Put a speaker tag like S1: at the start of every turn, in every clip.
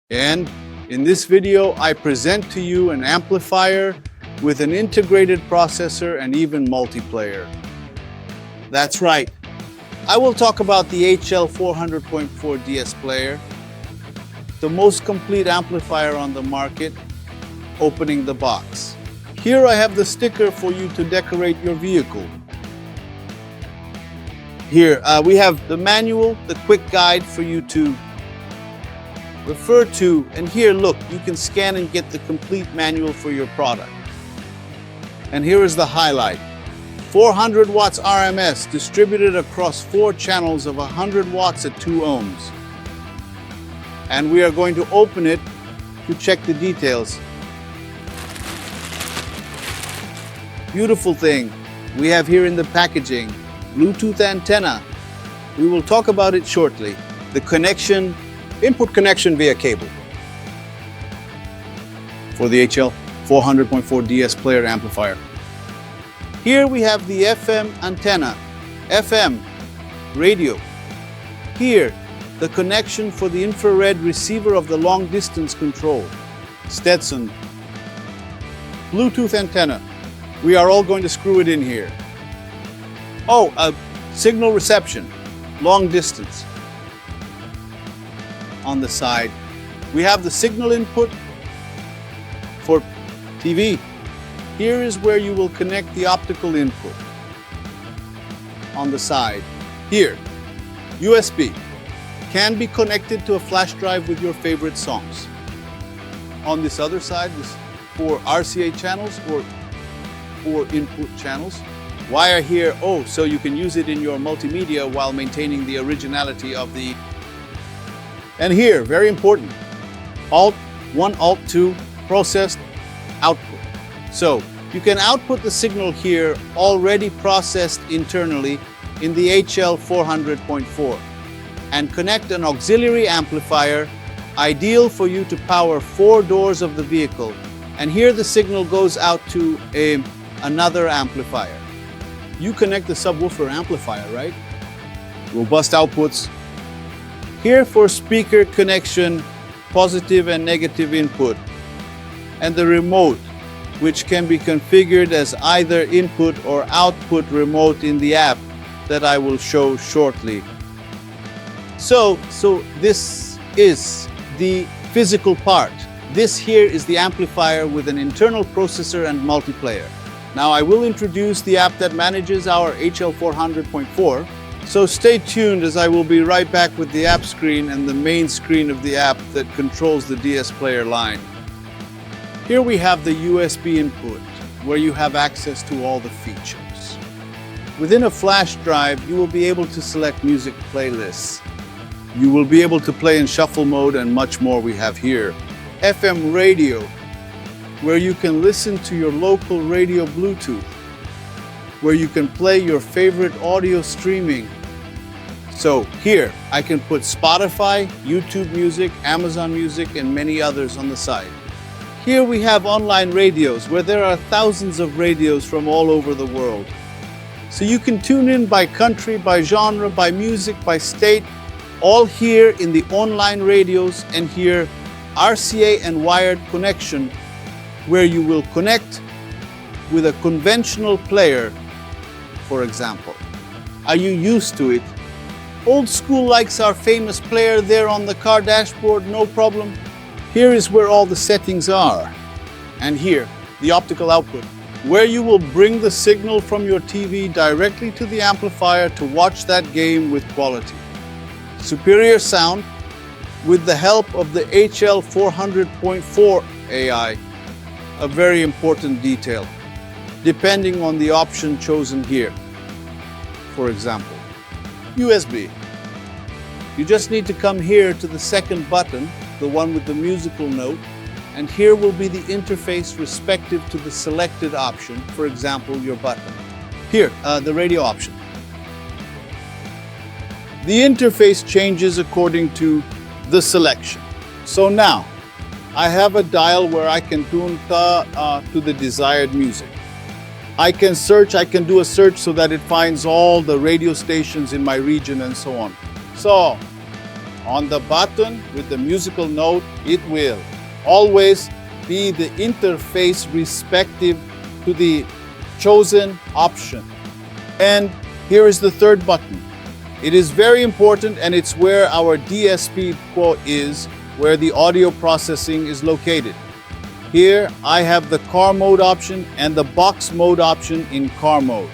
S1: And in this video, I present to you an amplifier with an integrated processor and even multiplayer. That's right. I will talk about the HL400.4 DSPlayer, the most complete amplifier on the market, opening the box. Here I have the sticker for you to decorate your vehicle. Here we have the manual, the quick guide for you to refer to, and here look, you can scan and get the complete manual for your product. And here is the highlight. 400 watts RMS distributed across 4 channels of 100 watts at 2 ohms. And we are going to open it to check the details. Beautiful thing we have here in the packaging. Bluetooth antenna. We will talk about it shortly. The connection, input connection via cable for the HL400.4 DSPlayer amplifier. Here we have the FM antenna, FM radio. Here, the connection for the infrared receiver of the long distance control, STETSOM. Bluetooth antenna. We are all going to screw it in here. Oh, signal reception, long distance. On the side, we have the signal input for TV. Here is where you will connect the optical input. On the side, here, USB. Can be connected to a flash drive with your favorite songs. On this other side is for RCA channels or for input channels. Wire here, so you can use it in your multimedia while maintaining the originality of the... And here, very important, Alt 1, Alt 2, processed output. So you can output the signal here already processed internally in the HL400.4 and connect an auxiliary amplifier ideal for you to power 4 doors of the vehicle. And here the signal goes out to another amplifier. You connect the subwoofer amplifier, right? Robust outputs. Here for speaker connection, positive and negative input. And the remote, which can be configured as either input or output remote in the app that I will show shortly. So this is the physical part. This here is the amplifier with an internal processor and multiplayer. Now I will introduce the app that manages our HL400.4, so stay tuned as I will be right back with the app screen and the main screen of the app that controls the DSPlayer line. Here we have the USB input, where you have access to all the features. Within a flash drive, you will be able to select music playlists. You will be able to play in shuffle mode and much more we have here. FM radio, where you can listen to your local radio Bluetooth, where you can play your favorite audio streaming. So here, I can put Spotify, YouTube Music, Amazon Music, and many others on the side. Here we have online radios, where there are thousands of radios from all over the world. So you can tune in by country, by genre, by music, by state, all here in the online radios, and here RCA and wired connection, where you will connect with a conventional player, for example. Are you used to it? Old school likes our famous player there on the car dashboard, no problem. Here is where all the settings are. And here, the optical output, where you will bring the signal from your TV directly to the amplifier to watch that game with quality. Superior sound with the help of the HL400.4 AI. A very important detail, depending on the option chosen here. For example, USB. You just need to come here to the second button, the one with the musical note, and here will be the interface respective to the selected option, for example, your button. Here, the radio option. The interface changes according to the selection. So now, I have a dial where I can tune to the desired music. I can search, I can do a search so that it finds all the radio stations in my region and so on. So, On the button with the musical note, it will always be the interface respective to the chosen option. And here is the third button. It is very important, and it's where our DSP port is, where the audio processing is located. Here I have the car mode option and the box mode option in car mode.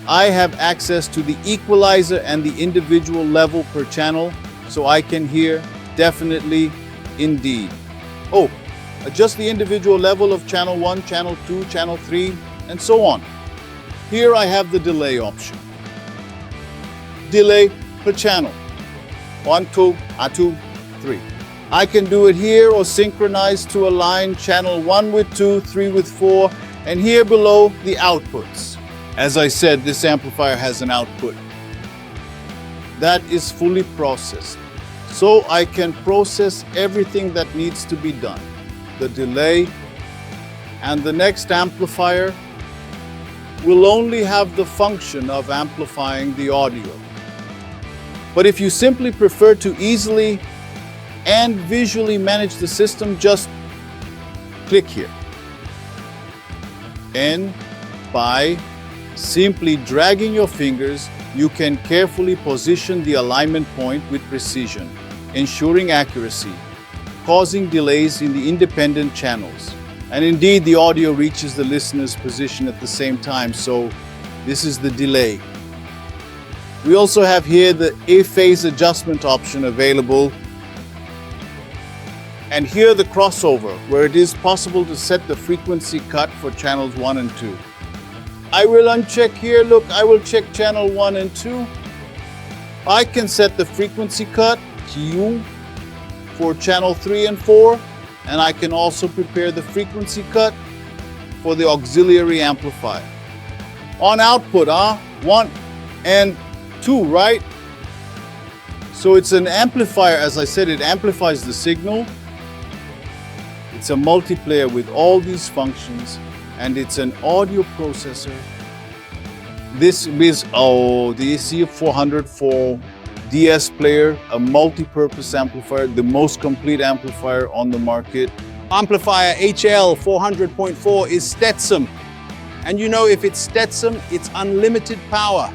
S1: I have access to the equalizer and the individual level per channel, so I can hear definitely, indeed. Oh, adjust the individual level of channel 1, channel 2, channel 3, and so on. Here I have the delay option. Delay per channel. 1, 2, 2, 3. I can do it here or synchronize to align channel 1 with 2, 3 with 4, and here below the outputs. As I said, this amplifier has an output that is fully processed. So I can process everything that needs to be done. The delay and the next amplifier will only have the function of amplifying the audio. But if you simply prefer to easily and visually manage the system, just click here. And by simply dragging your fingers, you can carefully position the alignment point with precision, ensuring accuracy, causing delays in the independent channels. And indeed, the audio reaches the listener's position at the same time, so this is the delay. We also have here the A-phase adjustment option available. And here the crossover, where it is possible to set the frequency cut for channels 1 and 2. I will uncheck here, look, I will check channel 1 and 2. I can set the frequency cut, Q, for channel 3 and 4. And I can also prepare the frequency cut for the auxiliary amplifier. On output, 1 and 2, right? So it's an amplifier, as I said, it amplifies the signal. It's a multiplayer with all these functions, and it's an audio processor. This is the HL400.4 DSPlayer, a multi-purpose amplifier, the most complete amplifier on the market.
S2: Amplifier HL400.4 is STETSOM. And you know, if it's STETSOM, it's unlimited power.